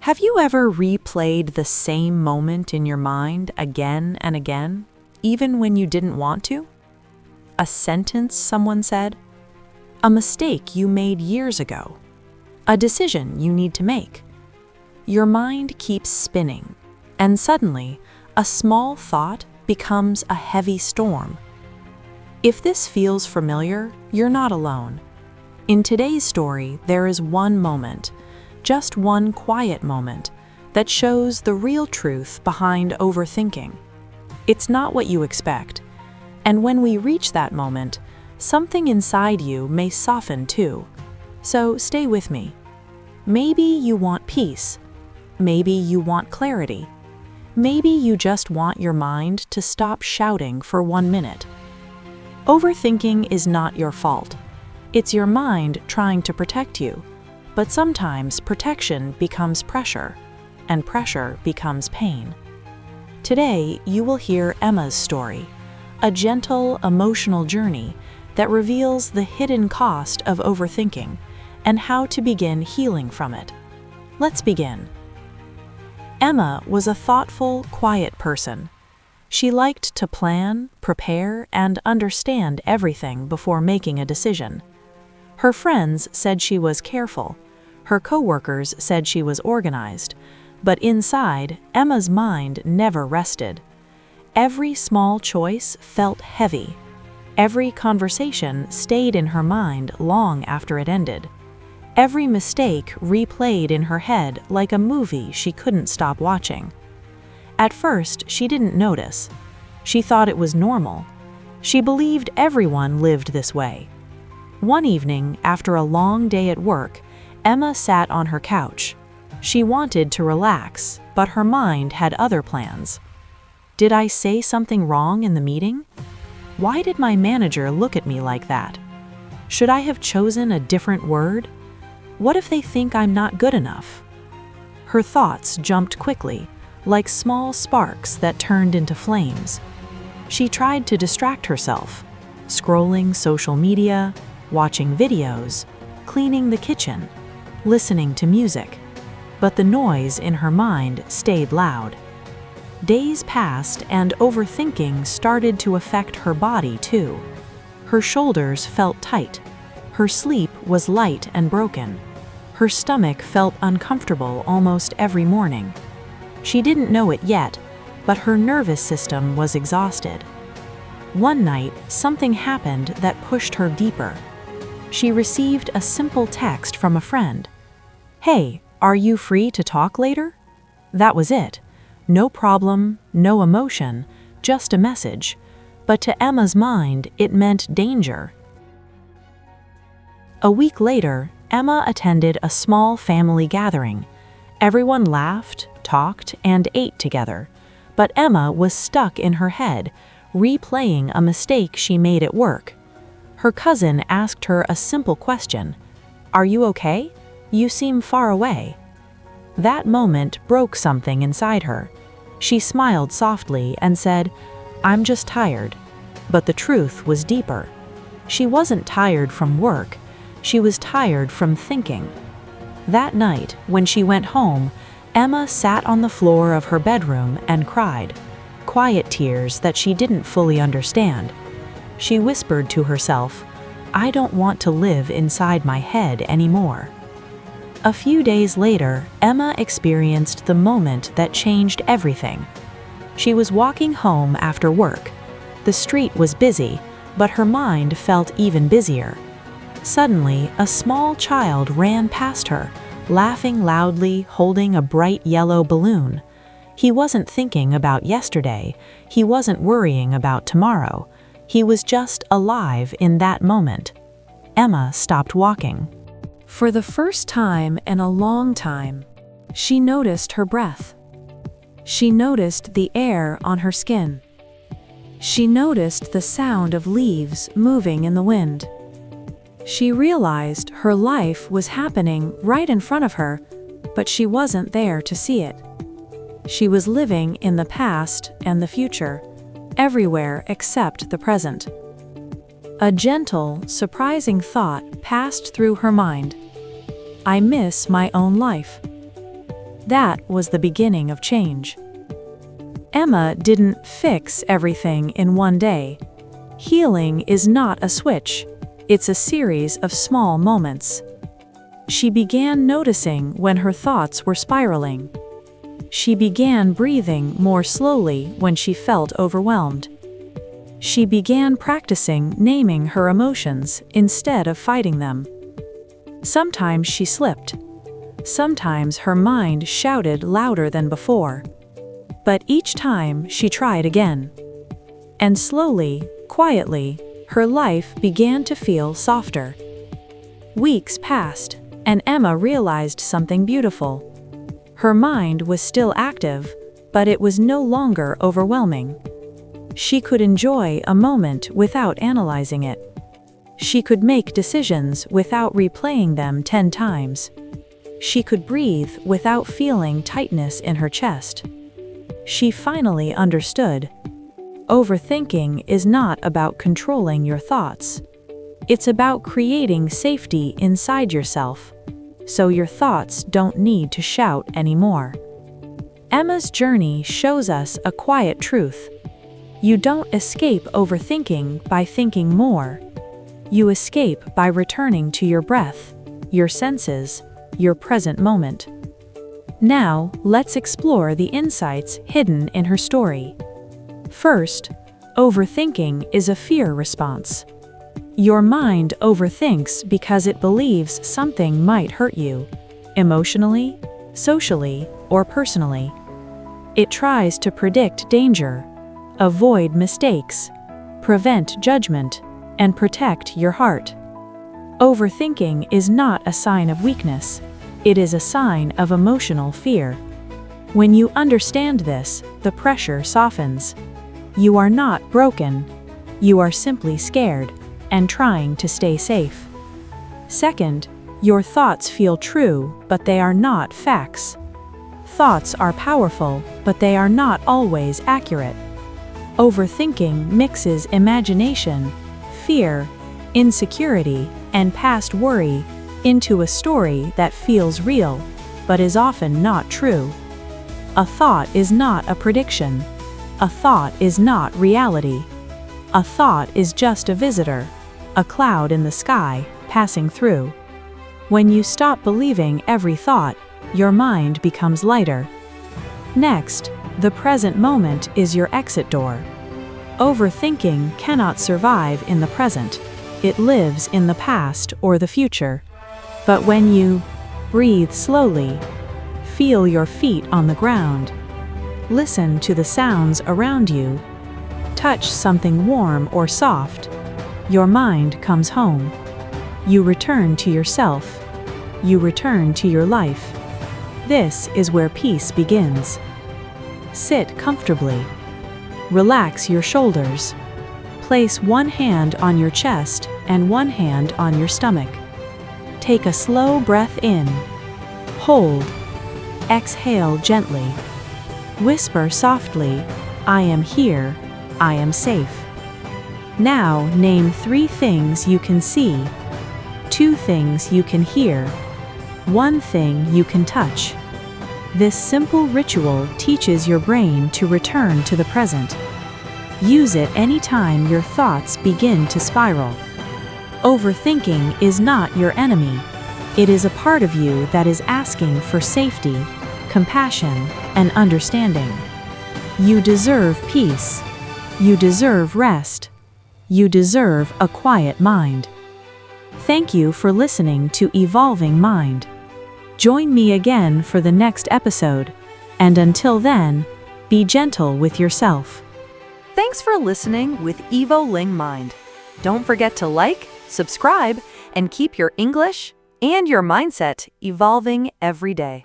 Have you ever replayed the same moment in your mind again and again, even when you didn't want to? A sentence someone said? A mistake you made years ago? A decision you need to make? Your mind keeps spinning, and suddenly, a small thought becomes a heavy storm. If this feels familiar, you're not alone. In today's story, there is one moment, just one quiet moment, that shows the real truth behind overthinking. It's not what you expect, and when we reach that moment, something inside you may soften too. So stay with me. Maybe you want peace. Maybe you want clarity. Maybe you just want your mind to stop shouting for 1 minute. Overthinking is not your fault. It's your mind trying to protect you. But sometimes protection becomes pressure, and pressure becomes pain. Today, you will hear Emma's story, a gentle, emotional journey that reveals the hidden cost of overthinking and how to begin healing from it. Let's begin. Emma was a thoughtful, quiet person. She liked to plan, prepare, and understand everything before making a decision. Her friends said she was careful. Her coworkers said she was organized. But inside, Emma's mind never rested. Every small choice felt heavy. Every conversation stayed in her mind long after it ended. Every mistake replayed in her head like a movie she couldn't stop watching. At first, she didn't notice. She thought it was normal. She believed everyone lived this way. One evening, after a long day at work, Emma sat on her couch. She wanted to relax, but her mind had other plans. Did I say something wrong in the meeting? Why did my manager look at me like that? Should I have chosen a different word? What if they think I'm not good enough? Her thoughts jumped quickly, like small sparks that turned into flames. She tried to distract herself, scrolling social media, watching videos, cleaning the kitchen, listening to music. But the noise in her mind stayed loud. Days passed and overthinking started to affect her body too. Her shoulders felt tight. Her sleep was light and broken. Her stomach felt uncomfortable almost every morning. She didn't know it yet, but her nervous system was exhausted. One night, something happened that pushed her deeper. She received a simple text from a friend. "Hey, are you free to talk later?" That was it. No problem, no emotion, just a message. But to Emma's mind, it meant danger. A week later, Emma attended a small family gathering. Everyone laughed, talked, and ate together. But Emma was stuck in her head, replaying a mistake she made at work. Her cousin asked her a simple question. "Are you okay? You seem far away." That moment broke something inside her. She smiled softly and said, "I'm just tired." But the truth was deeper. She wasn't tired from work. She was tired from thinking. That night, when she went home, Emma sat on the floor of her bedroom and cried, quiet tears that she didn't fully understand. She whispered to herself, "I don't want to live inside my head anymore." A few days later, Emma experienced the moment that changed everything. She was walking home after work. The street was busy, but her mind felt even busier. Suddenly, a small child ran past her, laughing loudly, holding a bright yellow balloon. He wasn't thinking about yesterday. He wasn't worrying about tomorrow. He was just alive in that moment. Emma stopped walking. For the first time in a long time, she noticed her breath. She noticed the air on her skin. She noticed the sound of leaves moving in the wind. She realized her life was happening right in front of her, but she wasn't there to see it. She was living in the past and the future, everywhere except the present. A gentle, surprising thought passed through her mind. I miss my own life. That was the beginning of change. Emma didn't fix everything in one day. Healing is not a switch. It's a series of small moments. She began noticing when her thoughts were spiraling. She began breathing more slowly when she felt overwhelmed. She began practicing naming her emotions instead of fighting them. Sometimes she slipped. Sometimes her mind shouted louder than before. But each time she tried again. And slowly, quietly, her life began to feel softer. Weeks passed, and Emma realized something beautiful. Her mind was still active, but it was no longer overwhelming. She could enjoy a moment without analyzing it. She could make decisions without replaying them 10 times. She could breathe without feeling tightness in her chest. She finally understood. Overthinking is not about controlling your thoughts. It's about creating safety inside yourself, so your thoughts don't need to shout anymore. Emma's journey shows us a quiet truth. You don't escape overthinking by thinking more. You escape by returning to your breath, your senses, your present moment. Now, let's explore the insights hidden in her story. First, overthinking is a fear response. Your mind overthinks because it believes something might hurt you, emotionally, socially, or personally. It tries to predict danger, avoid mistakes, prevent judgment, and protect your heart. Overthinking is not a sign of weakness. It is a sign of emotional fear. When you understand this, the pressure softens. You are not broken. You are simply scared and trying to stay safe. Second, your thoughts feel true, but they are not facts. Thoughts are powerful, but they are not always accurate. Overthinking mixes imagination, fear, insecurity, and past worry into a story that feels real, but is often not true. A thought is not a prediction. A thought is not reality. A thought is just a visitor, a cloud in the sky, passing through. When you stop believing every thought, your mind becomes lighter. Next, the present moment is your exit door. Overthinking cannot survive in the present. It lives in the past or the future. But when you breathe slowly, feel your feet on the ground, listen to the sounds around you, touch something warm or soft, your mind comes home. You return to yourself. You return to your life. This is where peace begins. Sit comfortably. Relax your shoulders. Place one hand on your chest and one hand on your stomach. Take a slow breath in. Hold. Exhale gently. Whisper softly, "I am here, I am safe." Now name 3 things you can see, 2 things you can hear, 1 thing you can touch. This simple ritual teaches your brain to return to the present. Use it anytime your thoughts begin to spiral. Overthinking is not your enemy. It is a part of you that is asking for safety, compassion, and understanding. You deserve peace. You deserve rest. You deserve a quiet mind. Thank you for listening to Evolving Mind. Join me again for the next episode, and until then, be gentle with yourself. Thanks for listening with EvoLing Mind. Don't forget to like, subscribe, and keep your English and your mindset evolving every day.